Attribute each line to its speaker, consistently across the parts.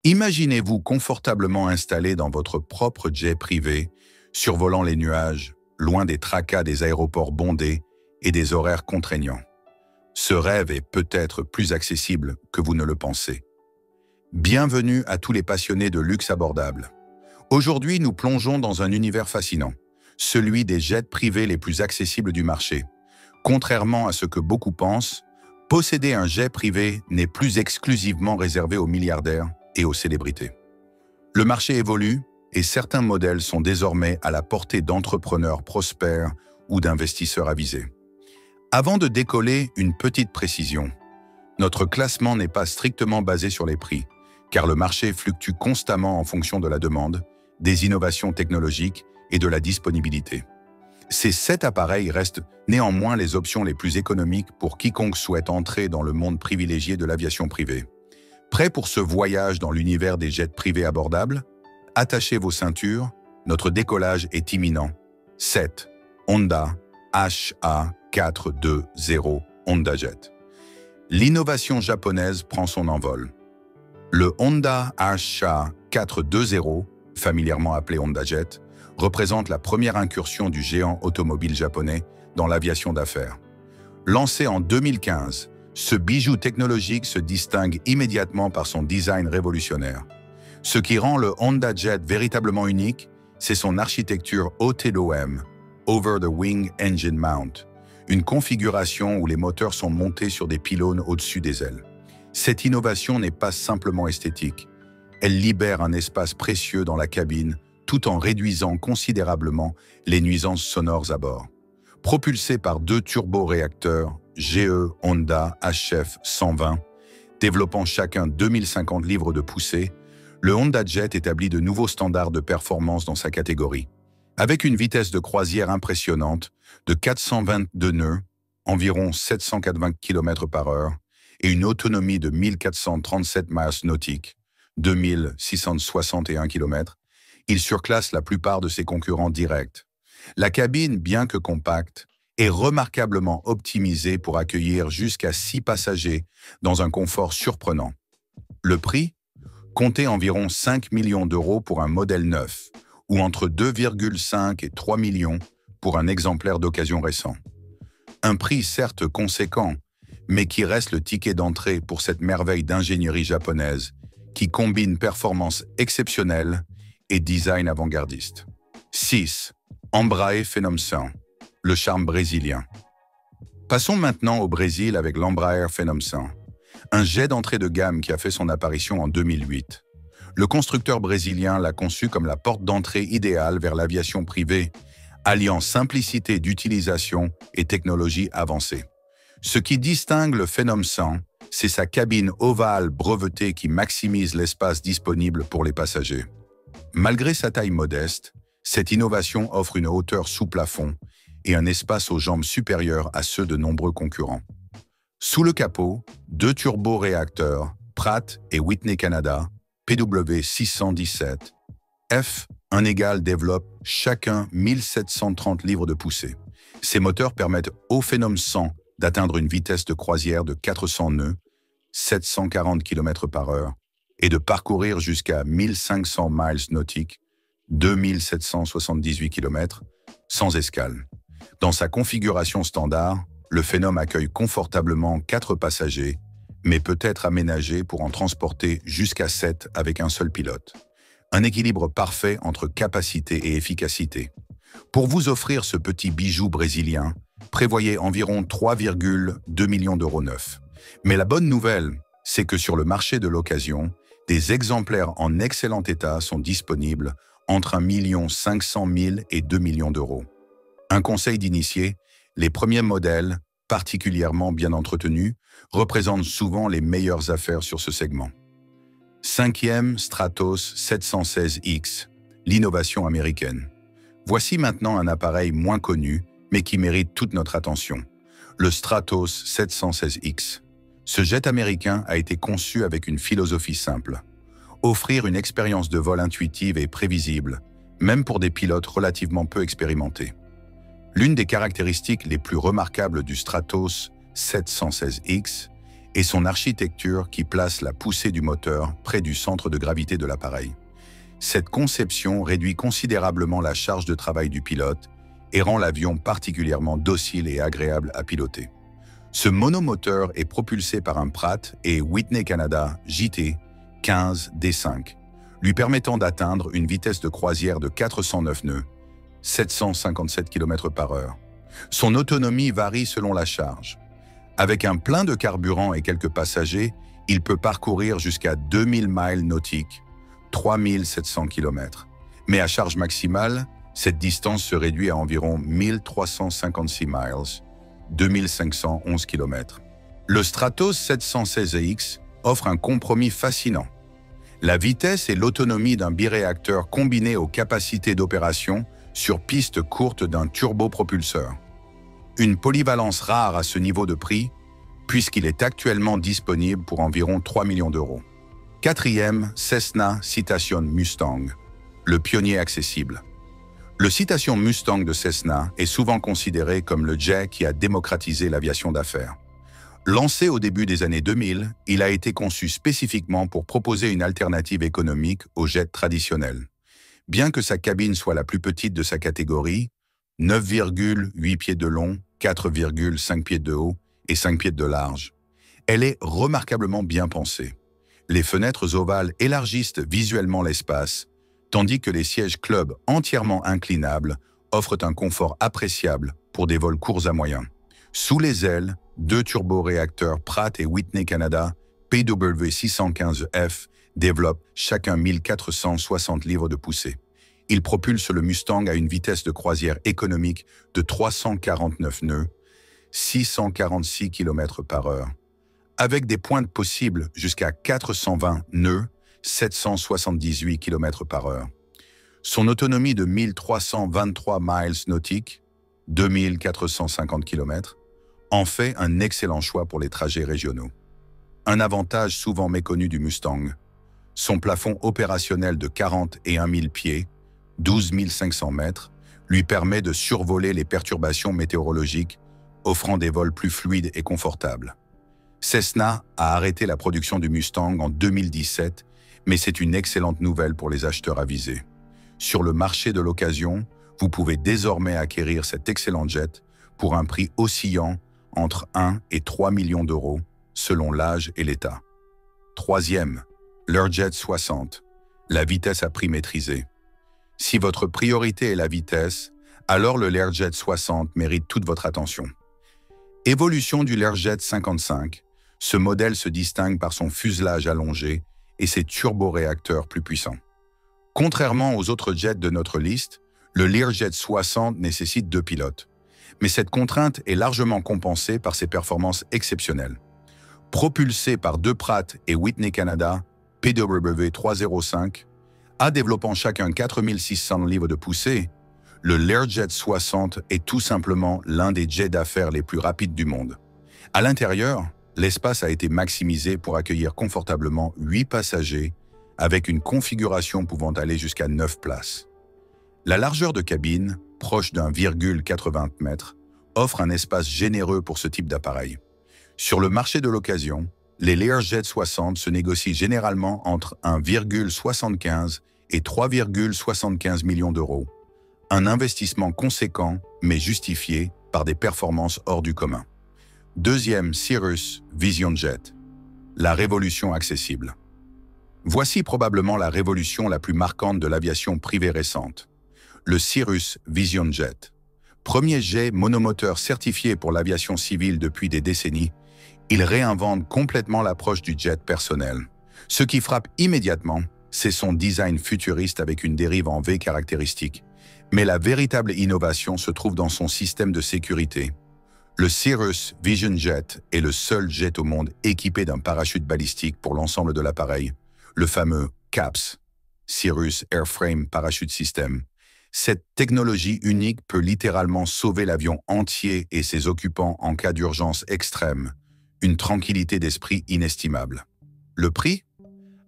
Speaker 1: Imaginez-vous confortablement installé dans votre propre jet privé, survolant les nuages, loin des tracas des aéroports bondés et des horaires contraignants. Ce rêve est peut-être plus accessible que vous ne le pensez. Bienvenue à tous les passionnés de luxe abordable. Aujourd'hui, nous plongeons dans un univers fascinant, celui des jets privés les plus accessibles du marché. Contrairement à ce que beaucoup pensent, posséder un jet privé n'est plus exclusivement réservé aux milliardaires et aux célébrités. Le marché évolue et certains modèles sont désormais à la portée d'entrepreneurs prospères ou d'investisseurs avisés. Avant de décoller, une petite précision. Notre classement n'est pas strictement basé sur les prix, car le marché fluctue constamment en fonction de la demande, des innovations technologiques et de la disponibilité. Ces 7 appareils restent néanmoins les options les plus économiques pour quiconque souhaite entrer dans le monde privilégié de l'aviation privée. Prêt pour ce voyage dans l'univers des jets privés abordables? Attachez vos ceintures, notre décollage est imminent. 7. Honda HA420 Honda Jet. L'innovation japonaise prend son envol. Le Honda HA420, familièrement appelé Honda Jet, représente la première incursion du géant automobile japonais dans l'aviation d'affaires. Lancé en 2015, ce bijou technologique se distingue immédiatement par son design révolutionnaire. Ce qui rend le Honda Jet véritablement unique, c'est son architecture OTOM, Over the Wing Engine Mount, une configuration où les moteurs sont montés sur des pylônes au-dessus des ailes. Cette innovation n'est pas simplement esthétique. Elle libère un espace précieux dans la cabine tout en réduisant considérablement les nuisances sonores à bord. Propulsé par 2 turboréacteurs GE Honda HF 120, développant chacun 2050 livres de poussée, le Honda Jet établit de nouveaux standards de performance dans sa catégorie. Avec une vitesse de croisière impressionnante de 422 nœuds, environ 780 km/h, et une autonomie de 1437 miles nautiques, 2661 km, il surclasse la plupart de ses concurrents directs. La cabine, bien que compacte, est remarquablement optimisée pour accueillir jusqu'à 6 passagers dans un confort surprenant. Le prix? Comptez environ 5 millions d'euros pour un modèle neuf, ou entre 2,5 et 3 millions pour un exemplaire d'occasion récent. Un prix certes conséquent, mais qui reste le ticket d'entrée pour cette merveille d'ingénierie japonaise qui combine performance exceptionnelle et design avant-gardiste. 6. Embraer Phenom 100, le charme brésilien. Passons maintenant au Brésil avec l'Embraer Phenom 100, un jet d'entrée de gamme qui a fait son apparition en 2008. Le constructeur brésilien l'a conçu comme la porte d'entrée idéale vers l'aviation privée, alliant simplicité d'utilisation et technologie avancée. Ce qui distingue le Phenom 100, c'est sa cabine ovale brevetée qui maximise l'espace disponible pour les passagers. Malgré sa taille modeste, cette innovation offre une hauteur sous plafond et un espace aux jambes supérieurs à ceux de nombreux concurrents. Sous le capot, 2 turboréacteurs, Pratt et Whitney Canada, PW617, F1 égal développent chacun 1730 livres de poussée. Ces moteurs permettent au Phenom 100 d'atteindre une vitesse de croisière de 400 nœuds, 740 km/h, et de parcourir jusqu'à 1500 miles nautiques, 2778 km, sans escale. Dans sa configuration standard, le Phenom accueille confortablement 4 passagers, mais peut être aménagé pour en transporter jusqu'à 7 avec un seul pilote. Un équilibre parfait entre capacité et efficacité. Pour vous offrir ce petit bijou brésilien, prévoyez environ 3,2 millions d'euros neufs. Mais la bonne nouvelle, c'est que sur le marché de l'occasion, des exemplaires en excellent état sont disponibles entre 1 500 000 et 2 millions d'euros. Un conseil d'initié, les premiers modèles, particulièrement bien entretenus, représentent souvent les meilleures affaires sur ce segment. 5e Stratos 716X, l'innovation américaine. Voici maintenant un appareil moins connu, mais qui mérite toute notre attention. Le Stratos 716X. Ce jet américain a été conçu avec une philosophie simple. Offrir une expérience de vol intuitive et prévisible, même pour des pilotes relativement peu expérimentés. L'une des caractéristiques les plus remarquables du Stratos 716X et son architecture qui place la poussée du moteur près du centre de gravité de l'appareil. Cette conception réduit considérablement la charge de travail du pilote et rend l'avion particulièrement docile et agréable à piloter. Ce monomoteur est propulsé par un Pratt & Whitney Canada JT 15 D5, lui permettant d'atteindre une vitesse de croisière de 409 nœuds, 757 km/h. Son autonomie varie selon la charge. Avec un plein de carburant et quelques passagers, il peut parcourir jusqu'à 2000 miles nautiques, 3700 km. Mais à charge maximale, cette distance se réduit à environ 1356 miles, 2511 km. Le Stratos 716X offre un compromis fascinant. La vitesse et l'autonomie d'un biréacteur combinés aux capacités d'opération sur piste courte d'un turbopropulseur. Une polyvalence rare à ce niveau de prix, puisqu'il est actuellement disponible pour environ 3 millions d'euros. Quatrième, Cessna Citation Mustang, le pionnier accessible. Le Citation Mustang de Cessna est souvent considéré comme le jet qui a démocratisé l'aviation d'affaires. Lancé au début des années 2000, il a été conçu spécifiquement pour proposer une alternative économique au jet traditionnel. Bien que sa cabine soit la plus petite de sa catégorie, 9,8 pieds de long, 4,5 pieds de haut et 5 pieds de large, elle est remarquablement bien pensée. Les fenêtres ovales élargissent visuellement l'espace, tandis que les sièges club entièrement inclinables offrent un confort appréciable pour des vols courts à moyens. Sous les ailes, deux turboréacteurs Pratt & Whitney Canada PW615F développent chacun 1460 livres de poussée. Ils propulsent le Mustang à une vitesse de croisière économique de 349 nœuds, 646 km/h, avec des pointes possibles jusqu'à 420 nœuds, 778 km/h. Son autonomie de 1323 miles nautiques, 2450 km, en fait un excellent choix pour les trajets régionaux. Un avantage souvent méconnu du Mustang, son plafond opérationnel de 41 000 pieds, 12 500 mètres, lui permet de survoler les perturbations météorologiques, offrant des vols plus fluides et confortables. Cessna a arrêté la production du Mustang en 2017, mais c'est une excellente nouvelle pour les acheteurs avisés. Sur le marché de l'occasion, vous pouvez désormais acquérir cet excellent jet pour un prix oscillant entre 1 et 3 millions d'euros, selon l'âge et l'état. Troisième, Learjet 60, la vitesse à prix maîtrisé. Si votre priorité est la vitesse, alors le Learjet 60 mérite toute votre attention. Évolution du Learjet 55, ce modèle se distingue par son fuselage allongé et ses turboréacteurs plus puissants. Contrairement aux autres jets de notre liste, le Learjet 60 nécessite 2 pilotes. Mais cette contrainte est largement compensée par ses performances exceptionnelles. Propulsé par deux Pratt & Whitney Canada PW305, développant chacun 4600 livres de poussée, le Learjet 60 est tout simplement l'un des jets d'affaires les plus rapides du monde. À l'intérieur, l'espace a été maximisé pour accueillir confortablement 8 passagers avec une configuration pouvant aller jusqu'à 9 places. La largeur de cabine, proche d'1,80 m, offre un espace généreux pour ce type d'appareil. Sur le marché de l'occasion, les Learjet 60 se négocient généralement entre 1,75 et 3,75 millions d'euros. Un investissement conséquent, mais justifié par des performances hors du commun. Deuxième, Cirrus Vision Jet, la révolution accessible. Voici probablement la révolution la plus marquante de l'aviation privée récente. Le Cirrus Vision Jet. Premier jet monomoteur certifié pour l'aviation civile depuis des décennies, il réinvente complètement l'approche du jet personnel. Ce qui frappe immédiatement, c'est son design futuriste avec une dérive en V caractéristique. Mais la véritable innovation se trouve dans son système de sécurité. Le Cirrus Vision Jet est le seul jet au monde équipé d'un parachute balistique pour l'ensemble de l'appareil, le fameux CAPS, Cirrus Airframe Parachute System. Cette technologie unique peut littéralement sauver l'avion entier et ses occupants en cas d'urgence extrême, une tranquillité d'esprit inestimable. Le prix?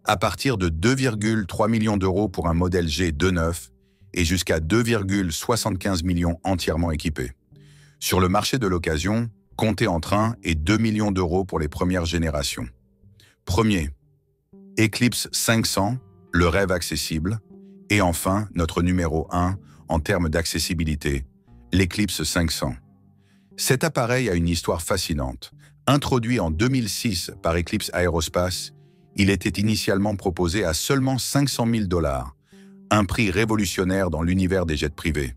Speaker 1: À partir de 2,3 millions d'euros pour un modèle G29 et jusqu'à 2,75 millions entièrement équipé. Sur le marché de l'occasion, comptez entre 1 et 2 millions d'euros pour les premières générations. Premier, Eclipse 500, le rêve accessible. Et enfin, notre numéro 1 en termes d'accessibilité, l'Eclipse 500. Cet appareil a une histoire fascinante. Introduit en 2006 par Eclipse Aerospace, il était initialement proposé à seulement 500 000 $, un prix révolutionnaire dans l'univers des jets privés.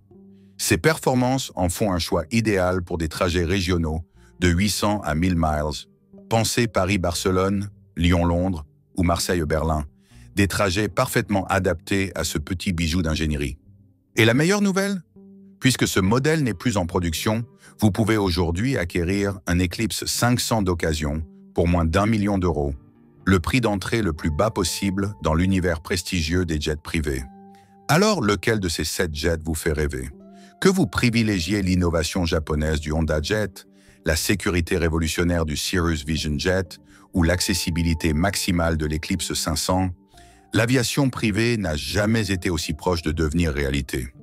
Speaker 1: Ses performances en font un choix idéal pour des trajets régionaux de 800 à 1000 miles. Pensez Paris-Barcelone, Lyon-Londres ou Marseille-Berlin. Des trajets parfaitement adaptés à ce petit bijou d'ingénierie. Et la meilleure nouvelle? Puisque ce modèle n'est plus en production, vous pouvez aujourd'hui acquérir un Eclipse 500 d'occasion pour moins d'1 million d'euros, le prix d'entrée le plus bas possible dans l'univers prestigieux des jets privés. Alors, lequel de ces 7 jets vous fait rêver? Que vous privilégiez l'innovation japonaise du Honda Jet, la sécurité révolutionnaire du Cirrus Vision Jet ou l'accessibilité maximale de l'Eclipse 500, l'aviation privée n'a jamais été aussi proche de devenir réalité.